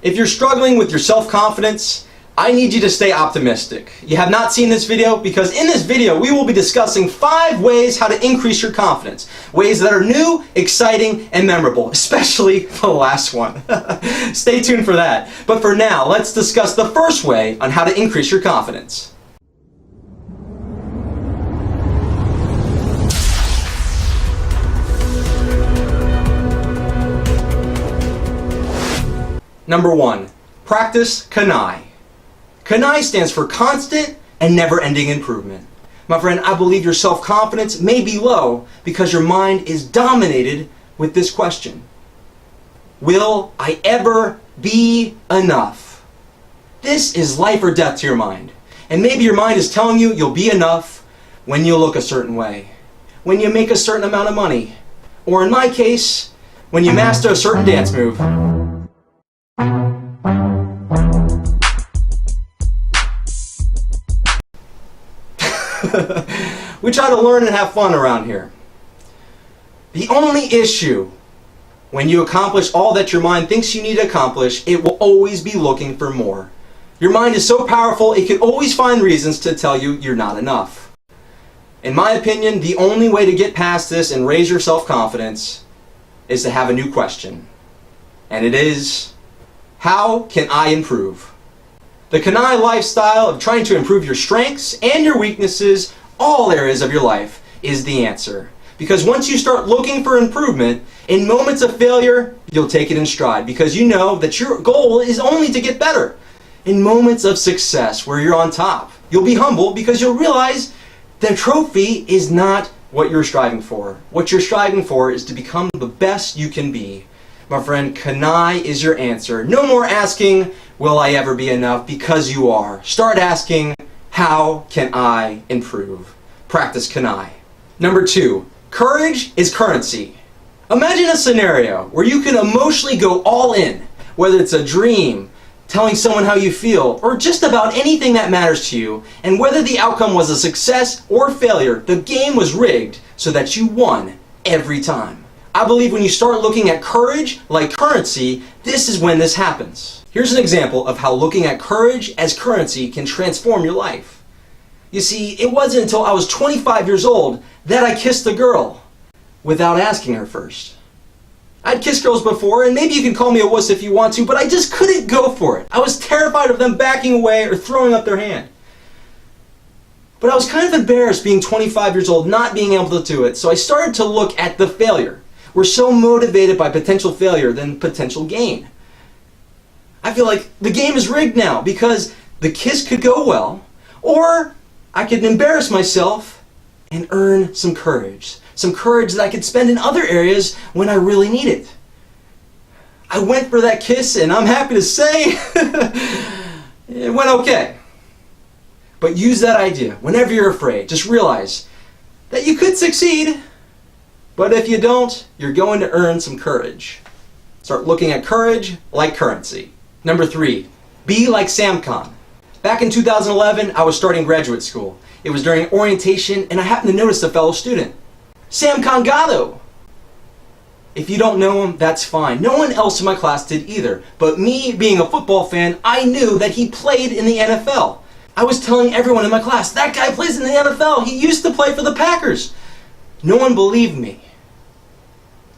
If you're struggling with your self-confidence, I need you to stay optimistic. You have not seen this video because in this video we will be discussing 5 ways how to increase your confidence. Ways that are new, exciting, and memorable, especially the last one. Stay tuned for that. But for now, let's discuss the first way on how to increase your confidence. Number 1, practice CANI. CANI stands for constant and never-ending improvement. My friend, I believe your self-confidence may be low because your mind is dominated with this question. Will I ever be enough? This is life or death to your mind. And maybe your mind is telling you you'll be enough when you look a certain way, when you make a certain amount of money, or in my case, when you master a certain dance move. We try to learn and have fun around here. The only issue, when you accomplish all that your mind thinks you need to accomplish, it will always be looking for more. Your mind is so powerful, it can always find reasons to tell you you're not enough. In my opinion, the only way to get past this and raise your self-confidence is to have a new question. And it is, how can I improve? The CANI lifestyle of trying to improve your strengths and your weaknesses, all areas of your life, is the answer. Because once you start looking for improvement, in moments of failure, you'll take it in stride because you know that your goal is only to get better. In moments of success where you're on top, you'll be humble because you'll realize the trophy is not what you're striving for. What you're striving for is to become the best you can be. My friend, CANI is your answer. No more asking, will I ever be enough? Because you are. Start asking, how can I improve? Practice CANI. Number 2, courage is currency. Imagine a scenario where you can emotionally go all in, whether it's a dream, telling someone how you feel, or just about anything that matters to you, and whether the outcome was a success or failure, the game was rigged so that you won every time. I believe when you start looking at courage like currency, this is when this happens. Here's an example of how looking at courage as currency can transform your life. You see, it wasn't until I was 25 years old that I kissed a girl without asking her first. I'd kissed girls before, and maybe you can call me a wuss if you want to, but I just couldn't go for it. I was terrified of them backing away or throwing up their hand. But I was kind of embarrassed being 25 years old, not being able to do it, so I started to look at the failure. We're so motivated by potential failure than potential gain. I feel like the game is rigged now because the kiss could go well, or I could embarrass myself and earn some courage that I could spend in other areas when I really need it. I went for that kiss, and I'm happy to say it went okay. But use that idea whenever you're afraid. Just realize that you could succeed. But if you don't, you're going to earn some courage. Start looking at courage like currency. Number 3, be like SamCon. Back in 2011, I was starting graduate school. It was during orientation, and I happened to notice a fellow student, SamCon Gatto. If you don't know him, that's fine. No one else in my class did either. But me, being a football fan, I knew that he played in the NFL. I was telling everyone in my class, that guy plays in the NFL. He used to play for the Packers. No one believed me.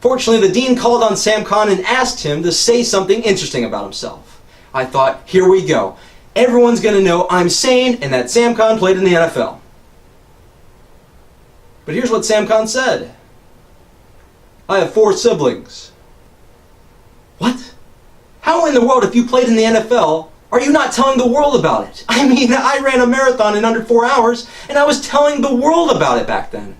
Fortunately, the dean called on SamCon and asked him to say something interesting about himself. I thought, here we go. Everyone's going to know I'm sane and that SamCon played in the NFL. But here's what SamCon said. I have 4 siblings. What? How in the world, if you played in the NFL, are you not telling the world about it? I mean, I ran a marathon in under 4 hours, and I was telling the world about it back then.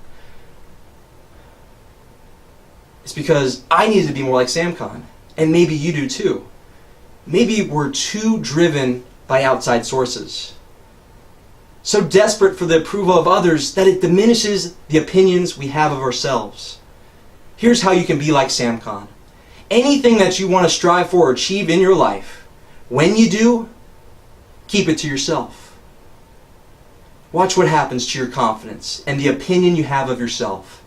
It's because I needed to be more like SamCon, and maybe you do too. Maybe we're too driven by outside sources. So desperate for the approval of others that it diminishes the opinions we have of ourselves. Here's how you can be like SamCon. Anything that you want to strive for or achieve in your life, when you do, keep it to yourself. Watch what happens to your confidence and the opinion you have of yourself.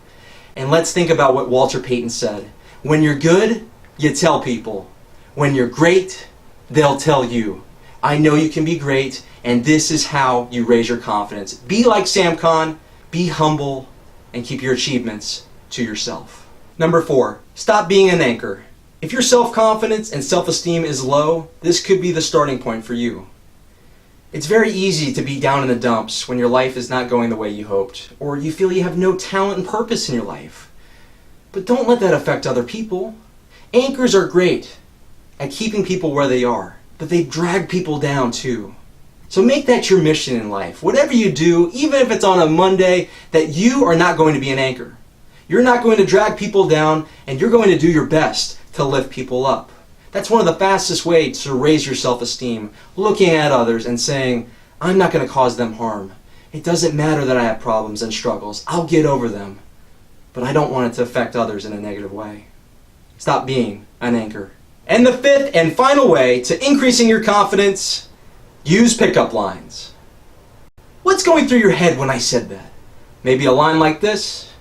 And let's think about what Walter Payton said. When you're good, you tell people. When you're great, they'll tell you, I know you can be great, and this is how you raise your confidence. Be like Sam Khan, be humble, and keep your achievements to yourself. Number 4, stop being an anchor. If your self-confidence and self-esteem is low, this could be the starting point for you. It's very easy to be down in the dumps when your life is not going the way you hoped, or you feel you have no talent and purpose in your life. But don't let that affect other people. Anchors are great at keeping people where they are, but they drag people down too. So make that your mission in life. Whatever you do, even if it's on a Monday, that you are not going to be an anchor. You're not going to drag people down, and you're going to do your best to lift people up. That's one of the fastest ways to raise your self-esteem, looking at others and saying, I'm not going to cause them harm. It doesn't matter that I have problems and struggles. I'll get over them. But I don't want it to affect others in a negative way. Stop being an anchor. And the 5th and final way to increasing your confidence, use pickup lines. What's going through your head when I said that? Maybe a line like this.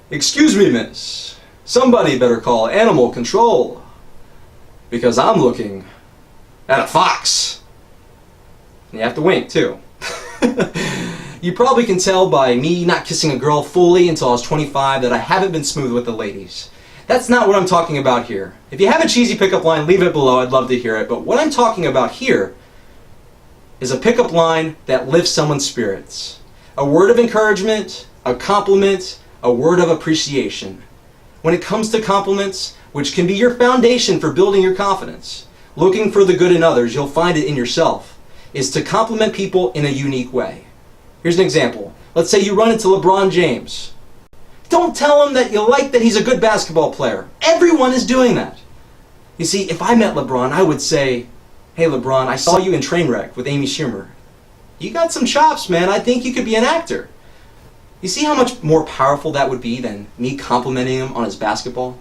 Excuse me, miss. Somebody better call animal control, because I'm looking at a fox. And you have to wink too. You probably can tell by me not kissing a girl fully until I was 25 that I haven't been smooth with the ladies. That's not what I'm talking about here. If you have a cheesy pickup line, leave it below. I'd love to hear it. But what I'm talking about here is a pickup line that lifts someone's spirits. A word of encouragement, a compliment, a word of appreciation. When it comes to compliments, which can be your foundation for building your confidence, looking for the good in others, you'll find it in yourself, is to compliment people in a unique way. Here's an example. Let's say you run into LeBron James. Don't tell him that you like that he's a good basketball player. Everyone is doing that. You see, if I met LeBron, I would say, hey LeBron, I saw you in Trainwreck with Amy Schumer. You got some chops, man. I think you could be an actor. You see how much more powerful that would be than me complimenting him on his basketball?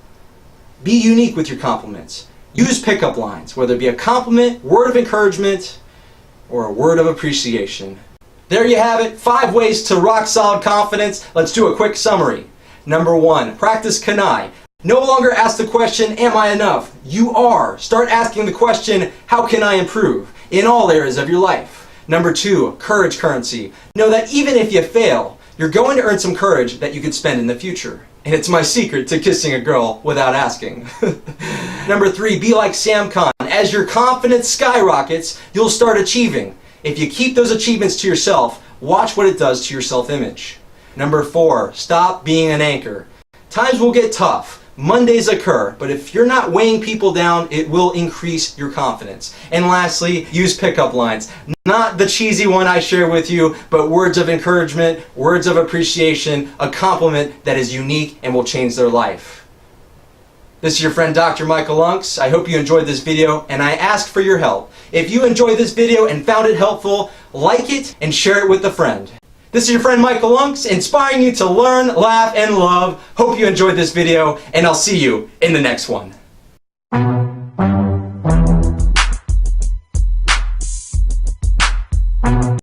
Be unique with your compliments. Use pickup lines, whether it be a compliment, word of encouragement, or a word of appreciation. There you have it, 5 ways to rock solid confidence. Let's do a quick summary. Number 1, practice CANI. No longer ask the question, am I enough? You are. Start asking the question, how can I improve? In all areas of your life. Number 2, courage currency. Know that even if you fail, you're going to earn some courage that you could spend in the future. And it's my secret to kissing a girl without asking. Number 3, be like Sam Khan. As your confidence skyrockets, you'll start achieving. If you keep those achievements to yourself, watch what it does to your self-image. Number 4, stop being an anchor. Times will get tough. Mondays occur, but if you're not weighing people down, it will increase your confidence. And lastly, use pickup lines. Not the cheesy one I share with you, but words of encouragement, words of appreciation, a compliment that is unique and will change their life. This is your friend Dr. Michael Unks. I hope you enjoyed this video, and I ask for your help. If you enjoyed this video and found it helpful, like it and share it with a friend. This is your friend Michael Unks, inspiring you to learn, laugh, and love. Hope you enjoyed this video, and I'll see you in the next one.